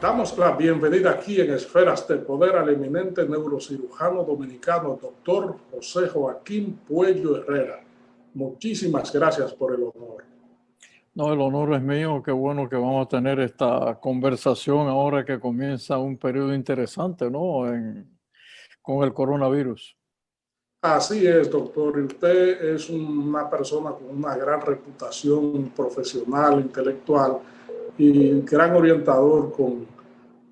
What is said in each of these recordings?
Damos la bienvenida aquí en Esferas de Poder al eminente neurocirujano dominicano, doctor José Joaquín Puello Herrera. Muchísimas gracias por el honor. No, el honor es mío. Qué bueno que vamos a tener esta conversación ahora que comienza un periodo interesante, ¿no? Con el coronavirus. Así es, doctor. Y usted es una persona con una gran reputación profesional, intelectual y gran orientador con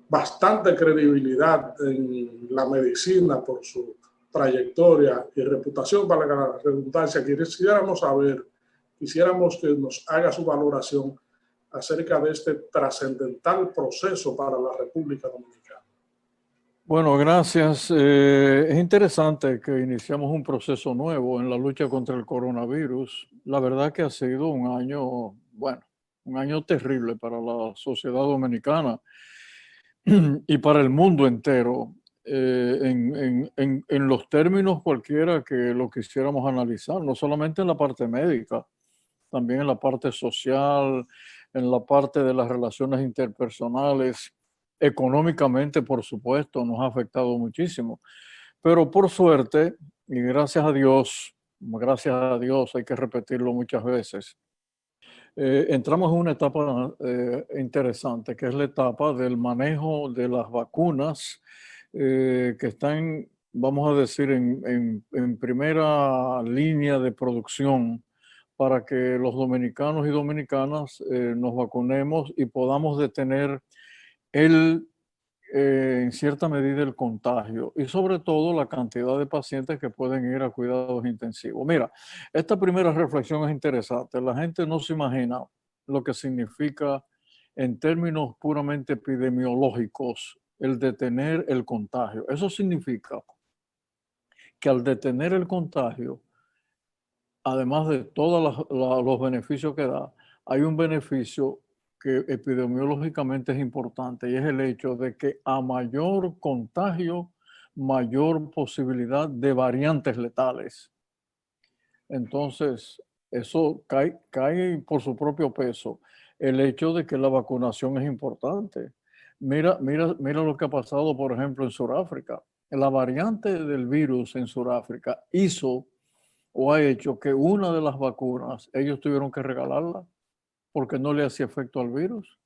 bastante credibilidad en la medicina por su trayectoria y reputación, para la redundancia. Quisiéramos que nos haga su valoración acerca de este trascendental proceso para la República Dominicana. Bueno, gracias. Es interesante que iniciamos un proceso nuevo en la lucha contra el coronavirus. La verdad que ha sido un año, bueno, un año terrible para la sociedad dominicana y para el mundo entero, en los términos cualquiera que lo quisiéramos analizar, no solamente en la parte médica, también en la parte social, en la parte de las relaciones interpersonales, económicamente, por supuesto, nos ha afectado muchísimo. Pero por suerte, y gracias a Dios, hay que repetirlo muchas veces, entramos en una etapa interesante, que es la etapa del manejo de las vacunas que están, vamos a decir, en primera línea de producción para que los dominicanos y dominicanas nos vacunemos y podamos detener en cierta medida el contagio y sobre todo la cantidad de pacientes que pueden ir a cuidados intensivos. Mira, esta primera reflexión es interesante. La gente no se imagina lo que significa en términos puramente epidemiológicos el detener el contagio. Eso significa que al detener el contagio, además de todos los beneficios que da, hay un beneficio que epidemiológicamente es importante y es el hecho de que a mayor contagio, mayor posibilidad de variantes letales. Entonces, eso cae por su propio peso. El hecho de que la vacunación es importante. Mira lo que ha pasado, por ejemplo, en Sudáfrica. La variante del virus en Sudáfrica hizo o ha hecho que una de las vacunas ellos tuvieron que regalarla porque no le hacía efecto al virus.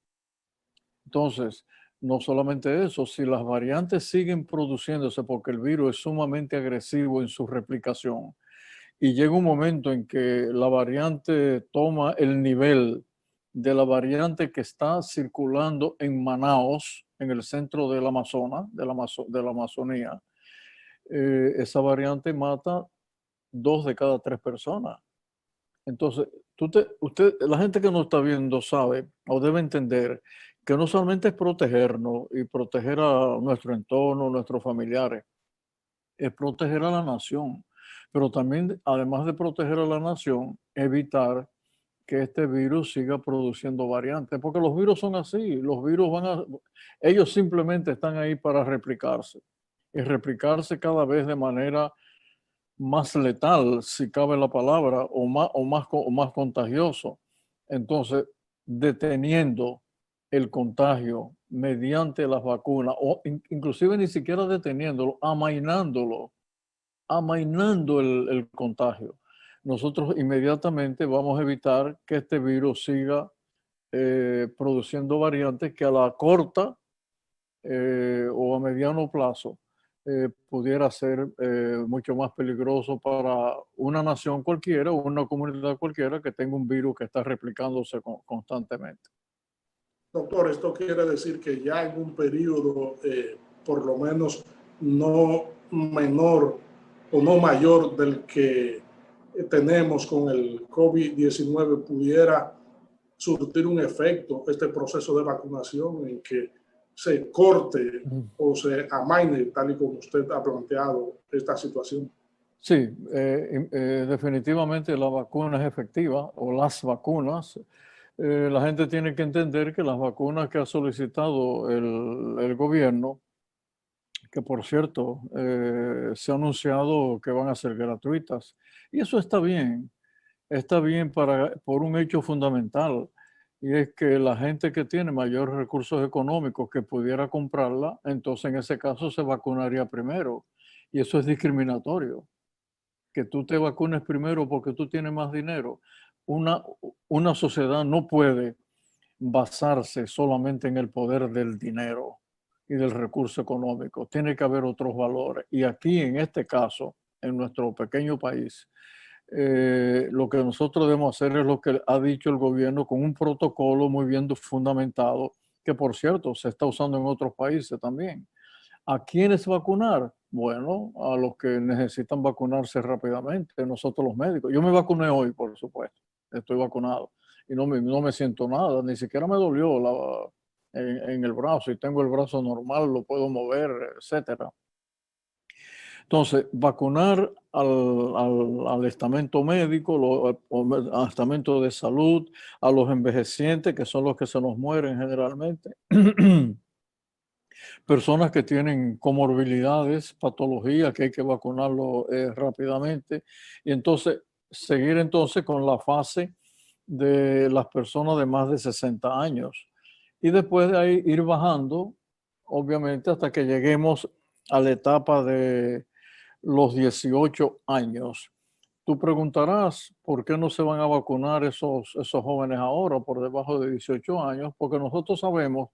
Entonces, no solamente eso, si las variantes siguen produciéndose porque el virus es sumamente agresivo en su replicación y llega un momento en que la variante toma el nivel de la variante que está circulando en Manaos, en el centro del Amazonas, de la Amazonía, esa variante mata 2 de cada 3 personas. Entonces, la gente que nos está viendo sabe o debe entender que no solamente es protegernos y proteger a nuestro entorno, nuestros familiares, es proteger a la nación, pero también, además de proteger a la nación, evitar que este virus siga produciendo variantes, porque los virus son así, ellos simplemente están ahí para replicarse y replicarse cada vez de manera más letal, si cabe la palabra, o más contagioso. Entonces, deteniendo el contagio mediante las vacunas, o inclusive ni siquiera deteniéndolo, amainando el contagio, nosotros inmediatamente vamos a evitar que este virus siga produciendo variantes que a la corta o a mediano plazo pudiera ser mucho más peligroso para una nación cualquiera o una comunidad cualquiera que tenga un virus que está replicándose constantemente. Doctor, esto quiere decir que ya en un periodo, por lo menos no menor o no mayor del que tenemos con el COVID-19, pudiera surtir un efecto este proceso de vacunación en que se corte o se amaine, tal y como usted ha planteado esta situación. Sí, definitivamente la vacuna es efectiva, o las vacunas. La gente tiene que entender que las vacunas que ha solicitado el gobierno, que por cierto se ha anunciado que van a ser gratuitas, y eso está bien por un hecho fundamental. y es que la gente que tiene mayores recursos económicos que pudiera comprarla, entonces en ese caso se vacunaría primero. Y eso es discriminatorio. Que tú te vacunes primero porque tú tienes más dinero. Una, una sociedad no puede basarse solamente en el poder del dinero y del recurso económico. Tiene que haber otros valores. Y aquí, en este caso, en nuestro pequeño país, lo que nosotros debemos hacer es lo que ha dicho el gobierno con un protocolo muy bien fundamentado, que por cierto se está usando en otros países también. ¿A quiénes vacunar? Bueno, a los que necesitan vacunarse rápidamente, nosotros los médicos. Yo me vacuné hoy, por supuesto, estoy vacunado y no me siento nada, ni siquiera me dolió en el brazo y tengo el brazo normal, lo puedo mover, etcétera. Entonces, vacunar al estamento médico, al estamento de salud, a los envejecientes, que son los que se nos mueren generalmente, personas que tienen comorbilidades, patologías que hay que vacunarlo rápidamente, y entonces seguir entonces con la fase de las personas de más de 60 años. Y después de ahí ir bajando, obviamente, hasta que lleguemos a la etapa de los 18 años. Tú preguntarás por qué no se van a vacunar esos jóvenes ahora por debajo de 18 años, porque nosotros sabemos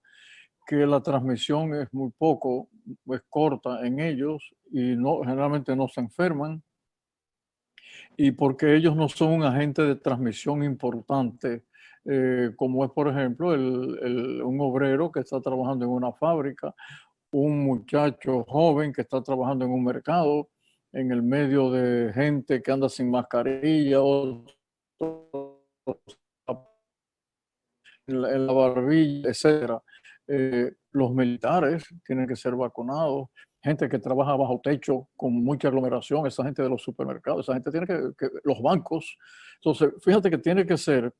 que la transmisión es muy poco, es corta en ellos y no, generalmente no se enferman, y porque ellos no son un agente de transmisión importante, como es por ejemplo un obrero que está trabajando en una fábrica, un muchacho joven que está trabajando en un mercado, en el medio de gente que anda sin mascarilla, o en la barbilla, etcétera. Los militares tienen que ser vacunados, gente que trabaja bajo techo con mucha aglomeración, esa gente de los supermercados, esa gente tiene los bancos. Entonces, fíjate que tiene que ser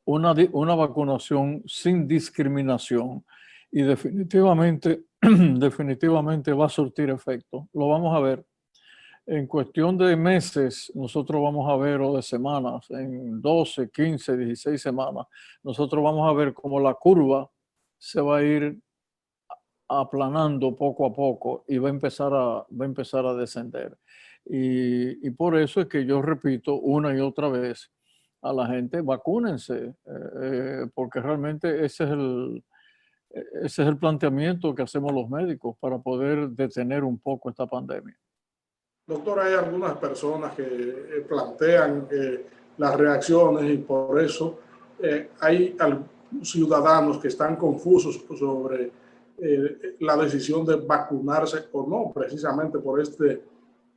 una vacunación sin discriminación y definitivamente, definitivamente va a surtir efecto. Lo vamos a ver. En cuestión de meses, nosotros vamos a ver, o de semanas, en 12, 15, 16 semanas, nosotros vamos a ver cómo la curva se va a ir aplanando poco a poco y va a empezar a descender. Y por eso es que yo repito una y otra vez a la gente, vacúnense, porque realmente ese es el planteamiento que hacemos los médicos para poder detener un poco esta pandemia. Doctor, hay algunas personas que plantean las reacciones y por eso hay ciudadanos que están confusos sobre la decisión de vacunarse o no, precisamente por este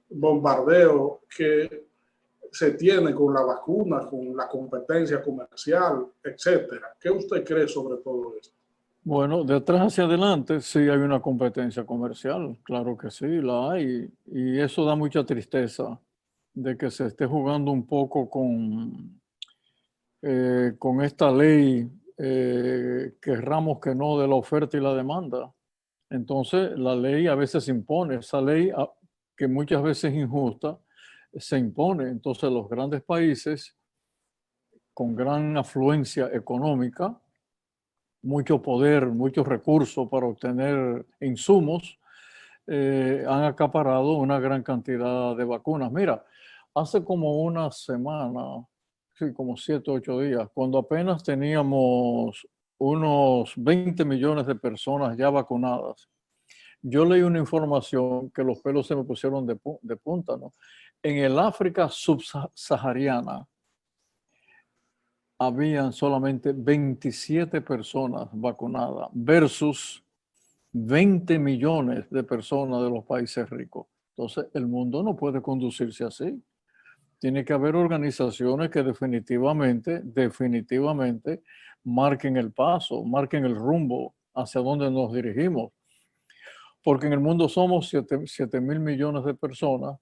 bombardeo que se tiene con la vacuna, con la competencia comercial, etcétera. ¿Qué usted cree sobre todo esto? Bueno, de atrás hacia adelante sí hay una competencia comercial, claro que sí, la hay, y eso da mucha tristeza de que se esté jugando un poco con esta ley, querramos que no, de la oferta y la demanda. Entonces, la ley a veces se impone, esa ley que muchas veces es injusta, se impone. Entonces, los grandes países con gran afluencia económica, mucho poder, muchos recursos para obtener insumos, han acaparado una gran cantidad de vacunas. Mira, hace como una semana, sí, como 7 o 8 días, cuando apenas teníamos unos 20 millones de personas ya vacunadas, yo leí una información que los pelos se me pusieron de punta, ¿no? En el África subsahariana habían solamente 27 personas vacunadas versus 20 millones de personas de los países ricos. Entonces, el mundo no puede conducirse así. Tiene que haber organizaciones que definitivamente marquen el paso, marquen el rumbo hacia donde nos dirigimos. Porque en el mundo somos 7 mil millones de personas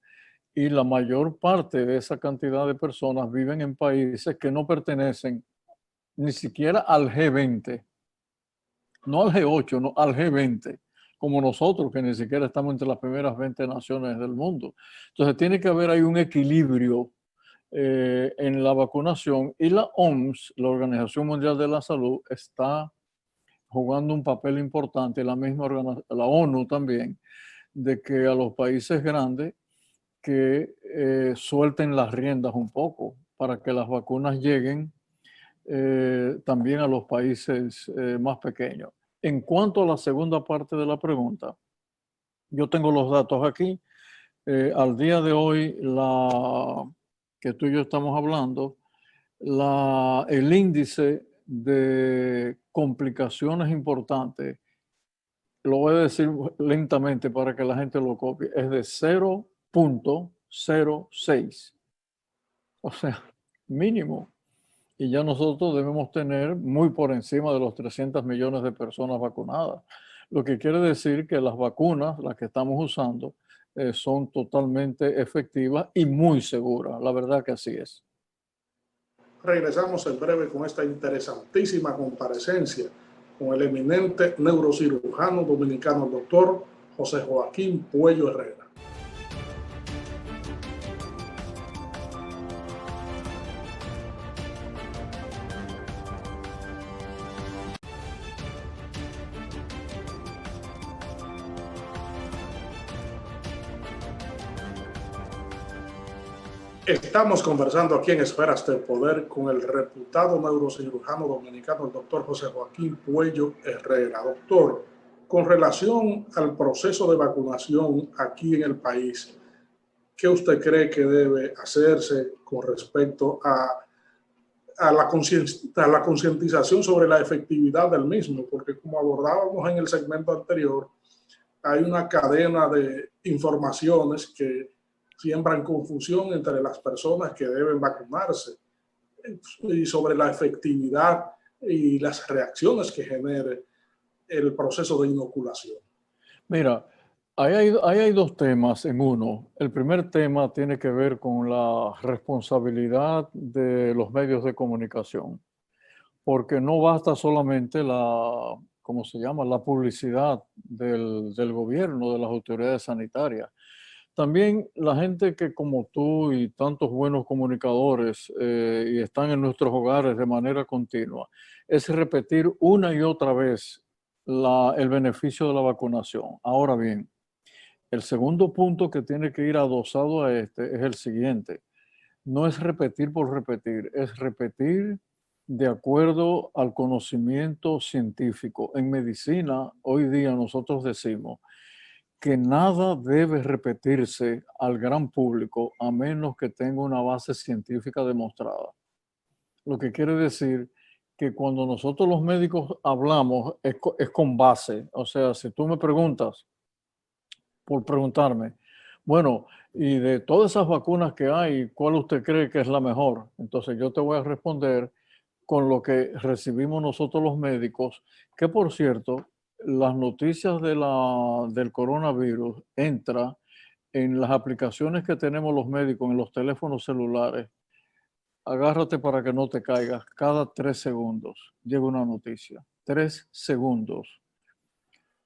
y la mayor parte de esa cantidad de personas viven en países que no pertenecen ni siquiera al G20, no al G8, no al G20, como nosotros, que ni siquiera estamos entre las primeras 20 naciones del mundo. Entonces tiene que haber ahí un equilibrio en la vacunación, y la OMS, la Organización Mundial de la Salud, está jugando un papel importante, la la ONU también, de que a los países grandes que suelten las riendas un poco para que las vacunas lleguen también a los países más pequeños. En cuanto a la segunda parte de la pregunta, yo tengo los datos aquí. Al día de hoy, que tú y yo estamos hablando, el índice de complicaciones importantes, lo voy a decir lentamente para que la gente lo copie, es de 0.06. O sea, mínimo. Y ya nosotros debemos tener muy por encima de los 300 millones de personas vacunadas. Lo que quiere decir que las vacunas, las que estamos usando, son totalmente efectivas y muy seguras. La verdad que así es. Regresamos en breve con esta interesantísima comparecencia con el eminente neurocirujano dominicano, doctor José Joaquín Puello Herrera. Estamos conversando aquí en Esferas del Poder con el reputado neurocirujano dominicano, el doctor José Joaquín Puello Herrera. Doctor, con relación al proceso de vacunación aquí en el país, ¿qué usted cree que debe hacerse con respecto a la concientización sobre la efectividad del mismo? Porque como abordábamos en el segmento anterior, hay una cadena de informaciones que siembran confusión entre las personas que deben vacunarse y sobre la efectividad y las reacciones que genere el proceso de inoculación. Mira, ahí hay dos temas en uno. El primer tema tiene que ver con la responsabilidad de los medios de comunicación, porque no basta solamente ¿cómo se llama?, la publicidad del gobierno, de las autoridades sanitarias. También la gente que como tú y tantos buenos comunicadores y están en nuestros hogares de manera continua, es repetir una y otra vez el beneficio de la vacunación. Ahora bien, el segundo punto que tiene que ir adosado a este es el siguiente. No es repetir por repetir, es repetir de acuerdo al conocimiento científico. En medicina, hoy día nosotros decimos que nada debe repetirse al gran público a menos que tenga una base científica demostrada. Lo que quiere decir que cuando nosotros los médicos hablamos es con base. O sea, si tú me preguntas, por preguntarme, bueno, y de todas esas vacunas que hay, ¿cuál usted cree que es la mejor? Entonces yo te voy a responder con lo que recibimos nosotros los médicos, que por cierto, las noticias del coronavirus entra en las aplicaciones que tenemos los médicos en los teléfonos celulares. Agárrate para que no te caigas. Cada 3 segundos llega una noticia. 3 segundos.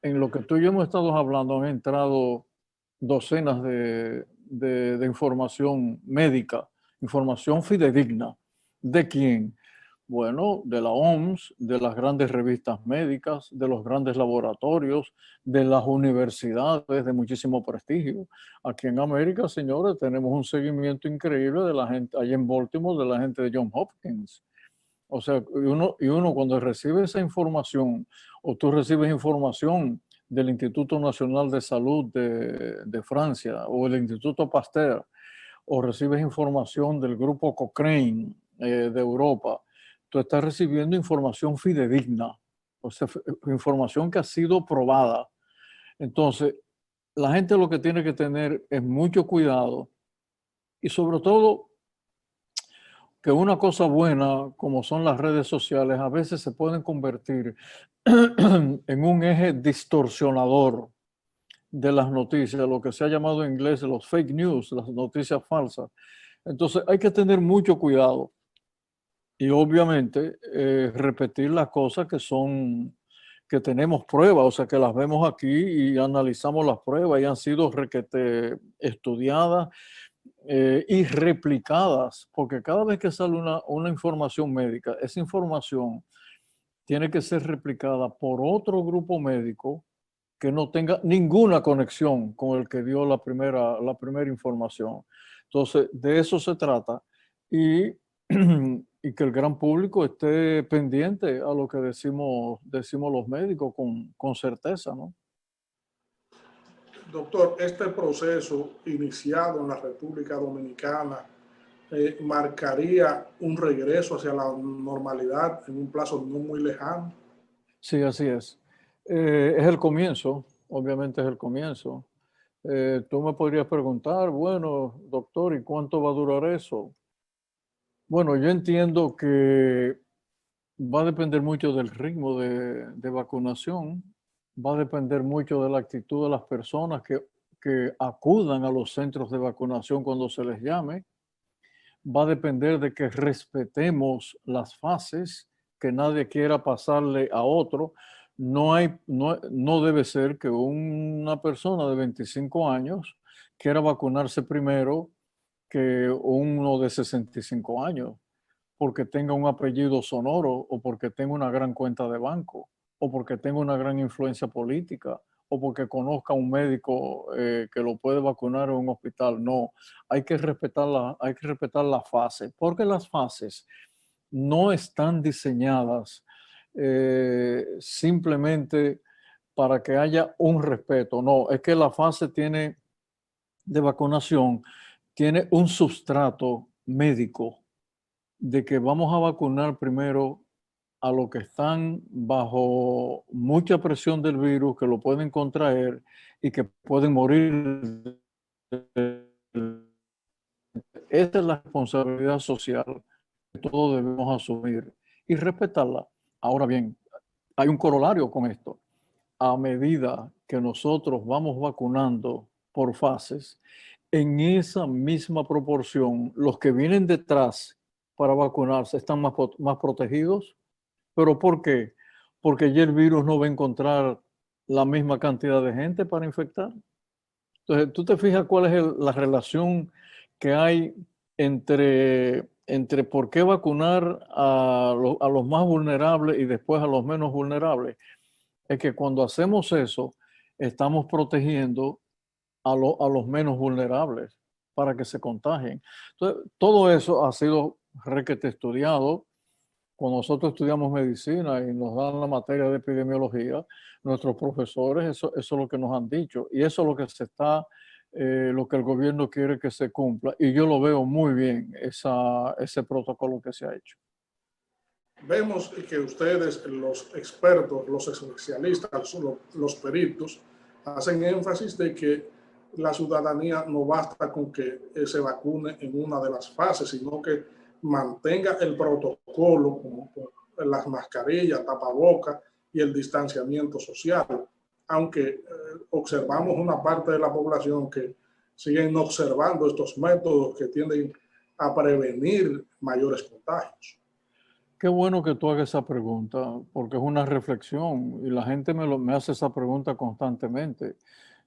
En lo que tú y yo hemos estado hablando han entrado docenas de información médica, información fidedigna. ¿De quién? Bueno, de la OMS, de las grandes revistas médicas, de los grandes laboratorios, de las universidades de muchísimo prestigio. Aquí en América, señores, tenemos un seguimiento increíble de la gente, allá en Baltimore, de la gente de Johns Hopkins. O sea, y uno cuando recibe esa información, o tú recibes información del Instituto Nacional de Salud de Francia, o el Instituto Pasteur, o recibes información del grupo Cochrane de Europa, tú estás recibiendo información fidedigna, o sea, información que ha sido probada. Entonces, la gente lo que tiene que tener es mucho cuidado y sobre todo que una cosa buena como son las redes sociales a veces se pueden convertir en un eje distorsionador de las noticias, lo que se ha llamado en inglés los fake news, las noticias falsas. Entonces hay que tener mucho cuidado y obviamente repetir las cosas que tenemos pruebas, o sea, que las vemos aquí y analizamos las pruebas y han sido estudiadas y replicadas, porque cada vez que sale una información médica, esa información tiene que ser replicada por otro grupo médico que no tenga ninguna conexión con el que dio la primera información. Entonces, de eso se trata y, y que el gran público esté pendiente a lo que decimos los médicos con certeza, ¿no? Doctor, este proceso iniciado en la República Dominicana marcaría un regreso hacia la normalidad en un plazo no muy lejano. Sí, así es. Es el comienzo, obviamente es el comienzo. Tú me podrías preguntar, bueno, doctor, ¿y cuánto va a durar eso? Bueno, yo entiendo que va a depender mucho del ritmo de vacunación, va a depender mucho de la actitud de las personas que acudan a los centros de vacunación cuando se les llame, va a depender de que respetemos las fases, que nadie quiera pasarle a otro. No debe ser que una persona de 25 años quiera vacunarse primero que uno de 65 años, porque tenga un apellido sonoro o porque tenga una gran cuenta de banco o porque tenga una gran influencia política o porque conozca a un médico que lo puede vacunar en un hospital. No, hay que respetar la fase, porque las fases no están diseñadas simplemente para que haya un respeto. No, es que la fase de vacunación tiene un sustrato médico de que vamos a vacunar primero a los que están bajo mucha presión del virus, que lo pueden contraer y que pueden morir. Esta es la responsabilidad social que todos debemos asumir y respetarla. Ahora bien, hay un corolario con esto. A medida que nosotros vamos vacunando por fases, en esa misma proporción, los que vienen detrás para vacunarse están más protegidos. ¿Pero por qué? Porque ya el virus no va a encontrar la misma cantidad de gente para infectar. Entonces, tú te fijas cuál es la relación que hay entre por qué vacunar a los más vulnerables y después a los menos vulnerables. Es que cuando hacemos eso, estamos protegiendo a los menos vulnerables para que se contagien. Entonces, todo eso ha sido requete estudiado. Cuando nosotros estudiamos medicina y nos dan la materia de epidemiología, nuestros profesores, eso es lo que nos han dicho. Y eso es lo que lo que el gobierno quiere que se cumpla. Y yo lo veo muy bien, ese protocolo que se ha hecho. Vemos que ustedes, los expertos, los especialistas, los peritos, hacen énfasis de que la ciudadanía no basta con que se vacune en una de las fases, sino que mantenga el protocolo como las mascarillas, tapabocas y el distanciamiento social. Aunque observamos una parte de la población que siguen observando estos métodos que tienden a prevenir mayores contagios. Qué bueno que tú hagas esa pregunta, porque es una reflexión y la gente me hace esa pregunta constantemente.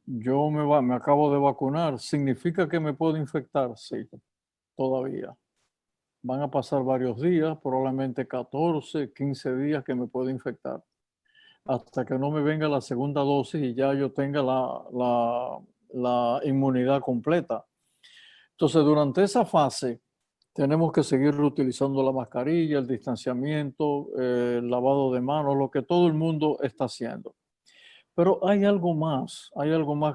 Yo me acabo de vacunar, ¿significa que me puedo infectar? Sí, todavía. Van a pasar varios días, probablemente 14, 15 días que me puedo infectar, hasta que no me venga la segunda dosis y ya yo tenga la inmunidad completa. Entonces, durante esa fase, tenemos que seguir utilizando la mascarilla, el distanciamiento, el lavado de manos, lo que todo el mundo está haciendo. Pero hay algo más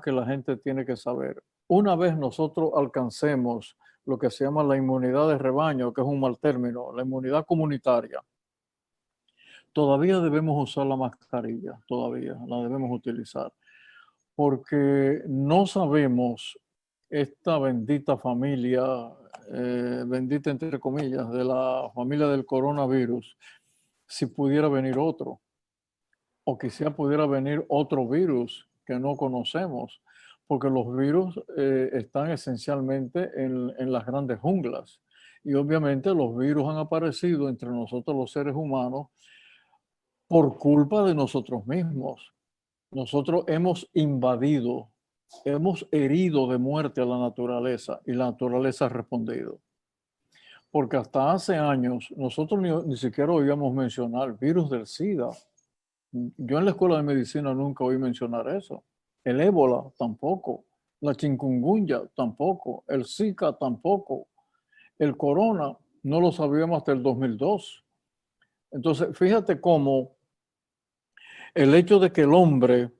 que la gente tiene que saber. Una vez nosotros alcancemos lo que se llama la inmunidad de rebaño, que es un mal término, la inmunidad comunitaria, todavía debemos usar la mascarilla, todavía la debemos utilizar, porque no sabemos esta bendita familia, bendita entre comillas, de la familia del coronavirus, si pudiera venir otro, o quizá pudiera venir otro virus que no conocemos, porque los virus están esencialmente en las grandes junglas. Y obviamente los virus han aparecido entre nosotros los seres humanos por culpa de nosotros mismos. Nosotros hemos invadido hemos herido de muerte a la naturaleza y la naturaleza ha respondido. Porque hasta hace años nosotros ni siquiera oíamos mencionar el virus del SIDA. Yo en la escuela de medicina nunca oí mencionar eso. El ébola tampoco. La chikungunya tampoco. El Zika tampoco. El corona no lo sabíamos hasta el 2002. Entonces, fíjate cómo el hecho de que el hombre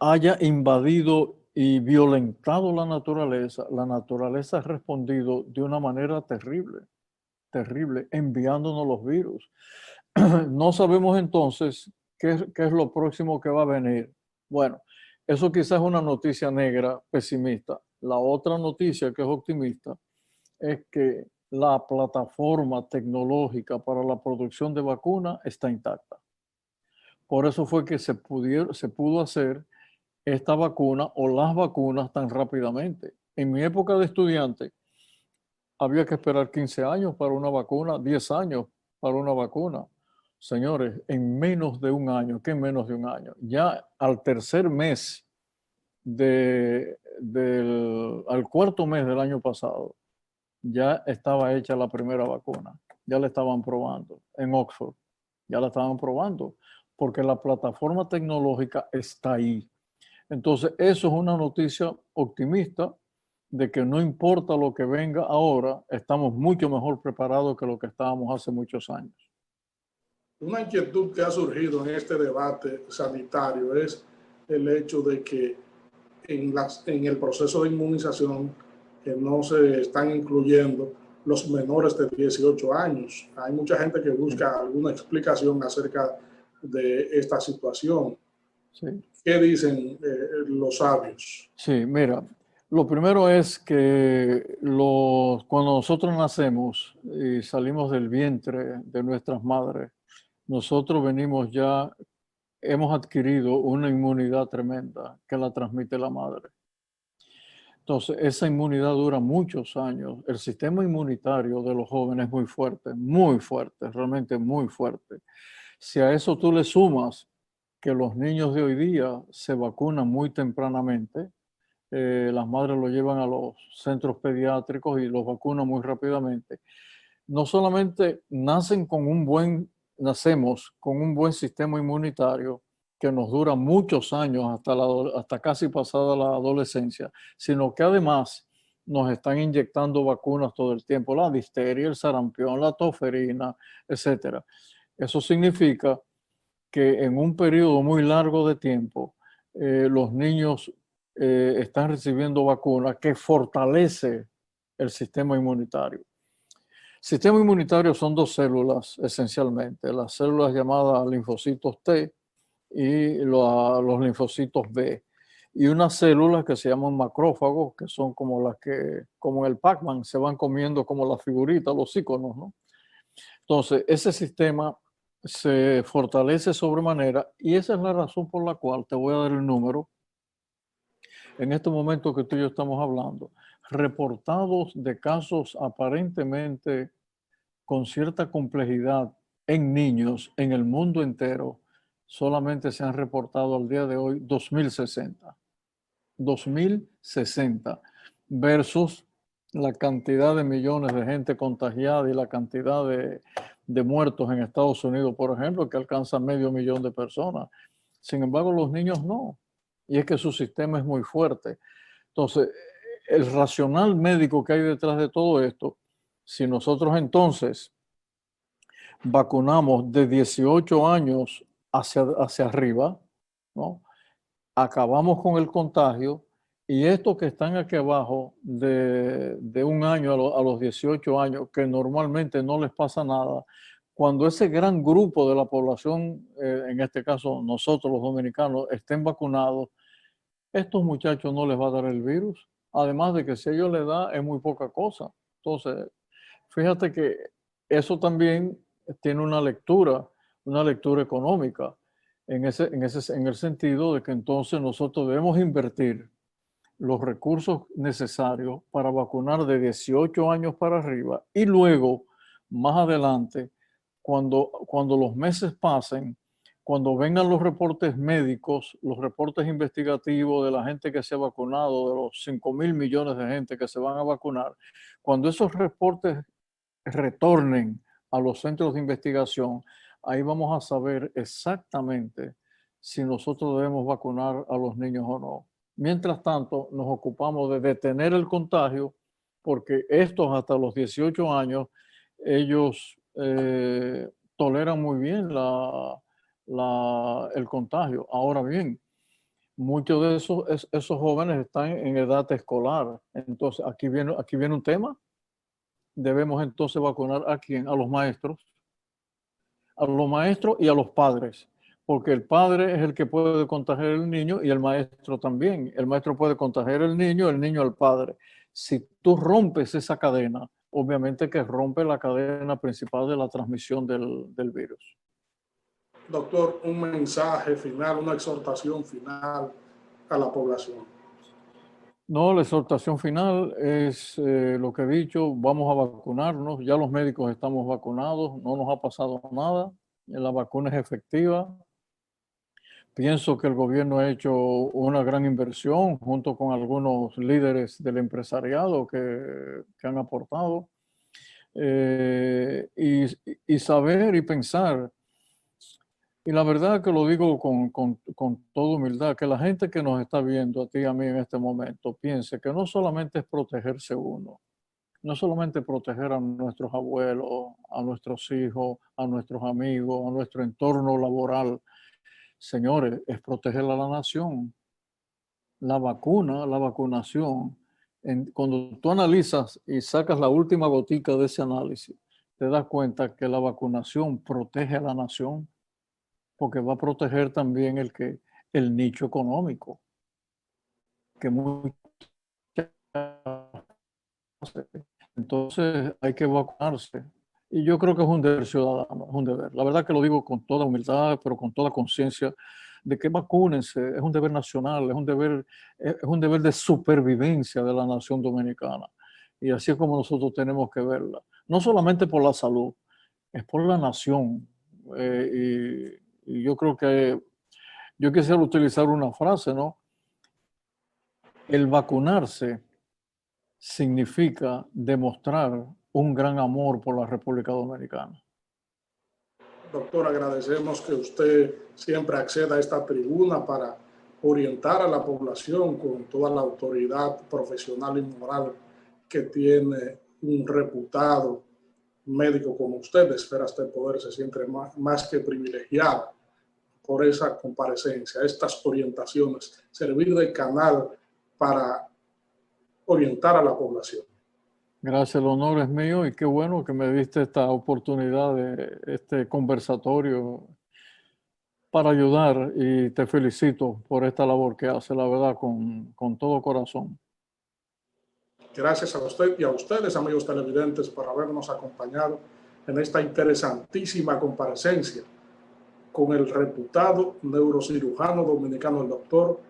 haya invadido y violentado la naturaleza ha respondido de una manera terrible, terrible, enviándonos los virus. No sabemos entonces qué es lo próximo que va a venir. Bueno, eso quizás es una noticia negra, pesimista. La otra noticia que es optimista es que la plataforma tecnológica para la producción de vacunas está intacta. Por eso fue que se pudo hacer esta vacuna o las vacunas tan rápidamente. En mi época de estudiante había que esperar 15 años para una vacuna, 10 años para una vacuna. Señores, en menos de un año, ¿qué menos de un año? Ya al tercer mes, al cuarto mes del año pasado, ya estaba hecha la primera vacuna. Ya la estaban probando en Oxford. Ya la estaban probando porque la plataforma tecnológica está ahí. Entonces, eso es una noticia optimista de que no importa lo que venga ahora, estamos mucho mejor preparados que lo que estábamos hace muchos años. Una inquietud que ha surgido en este debate sanitario es el hecho de que en el proceso de inmunización que no se están incluyendo los menores de 18 años. Hay mucha gente que busca alguna explicación acerca de esta situación. Sí. ¿Qué dicen los sabios? Sí, mira, lo primero es que cuando nosotros nacemos y salimos del vientre de nuestras madres, nosotros hemos adquirido una inmunidad tremenda que la transmite la madre. Entonces, esa inmunidad dura muchos años. El sistema inmunitario de los jóvenes es muy fuerte, realmente muy fuerte. Si a eso tú le sumas que los niños de hoy día se vacunan muy tempranamente, las madres lo llevan a los centros pediátricos y los vacunan muy rápidamente. No solamente nacemos con un buen sistema inmunitario que nos dura muchos años hasta casi pasada la adolescencia, sino que además nos están inyectando vacunas todo el tiempo, la difteria, el sarampión, la toferina, etc. Eso significa que en un periodo muy largo de tiempo los niños están recibiendo vacunas que fortalece el sistema inmunitario. Sistema inmunitario son dos células esencialmente, las células llamadas linfocitos T y los linfocitos B, y unas células que se llaman macrófagos, que son como las que, como en el Pac-Man, se van comiendo como las figuritas, los iconos, ¿no? Entonces, ese sistema se fortalece sobremanera y esa es la razón por la cual te voy a dar el número en este momento que tú y yo estamos hablando, reportados de casos aparentemente con cierta complejidad en niños en el mundo entero, solamente se han reportado al día de hoy 2060. 2060 versus la cantidad de millones de gente contagiada y la cantidad de muertos en Estados Unidos, por ejemplo, que alcanza 500.000 de personas. Sin embargo, los niños no. Y es que su sistema es muy fuerte. Entonces, el racional médico que hay detrás de todo esto, si nosotros entonces vacunamos de 18 años hacia arriba, ¿no? Acabamos con el contagio y estos que están aquí abajo de un año a los 18 años, que normalmente no les pasa nada, cuando ese gran grupo de la población, en este caso nosotros los dominicanos, estén vacunados, estos muchachos no les va a dar el virus. Además de que si ellos les da, es muy poca cosa. Entonces, fíjate que eso también tiene una lectura económica, en el sentido de que entonces nosotros debemos invertir los recursos necesarios para vacunar de 18 años para arriba y luego, más adelante, cuando los meses pasen, cuando vengan los reportes médicos, los reportes investigativos de la gente que se ha vacunado, de los 5.000 millones de gente que se van a vacunar, cuando esos reportes retornen a los centros de investigación, ahí vamos a saber exactamente si nosotros debemos vacunar a los niños o no. Mientras tanto, nos ocupamos de detener el contagio, porque estos hasta los 18 años, ellos toleran muy bien el contagio. Ahora bien, muchos de esos jóvenes están en edad escolar. Entonces, aquí viene un tema. Debemos entonces vacunar ¿a quién? A los maestros y a los padres, porque el padre es el que puede contagiar al niño y el maestro también. El maestro puede contagiar al niño al padre. Si tú rompes esa cadena, obviamente que rompe la cadena principal de la transmisión del virus. Doctor, un mensaje final, una exhortación final a la población. No, la exhortación final es lo que he dicho, vamos a vacunarnos, ya los médicos estamos vacunados, no nos ha pasado nada, la vacuna es efectiva. Pienso que el gobierno ha hecho una gran inversión junto con algunos líderes del empresariado que han aportado. Y saber y pensar, y la verdad que lo digo con toda humildad, que la gente que nos está viendo a ti y a mí en este momento piense que no solamente es protegerse uno, no solamente proteger a nuestros abuelos, a nuestros hijos, a nuestros amigos, a nuestro entorno laboral. Señores, es proteger a la nación. La vacunación, cuando tú analizas y sacas la última gotica de ese análisis, te das cuenta que la vacunación protege a la nación, porque va a proteger también el nicho económico, que entonces hay que vacunarse. Y yo creo que es un deber ciudadano, es un deber. La verdad que lo digo con toda humildad, pero con toda conciencia de que vacúnense, es un deber nacional, es un deber de supervivencia de la nación dominicana. Y así es como nosotros tenemos que verla. No solamente por la salud, es por la nación. Y yo creo que yo quisiera utilizar una frase, ¿no? El vacunarse significa demostrar un gran amor por la República Dominicana. Doctor, agradecemos que usted siempre acceda a esta tribuna para orientar a la población con toda la autoridad profesional y moral que tiene un reputado médico como usted. Espera este poder, se siente más que privilegiado por esa comparecencia, estas orientaciones, servir de canal para orientar a la población. Gracias, el honor es mío y qué bueno que me diste esta oportunidad de este conversatorio para ayudar y te felicito por esta labor que hace, la verdad, con todo corazón. Gracias a usted y a ustedes, amigos televidentes, por habernos acompañado en esta interesantísima comparecencia con el reputado neurocirujano dominicano, el doctor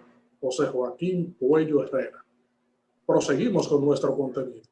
José Joaquín Puello Herrera. Proseguimos con nuestro contenido.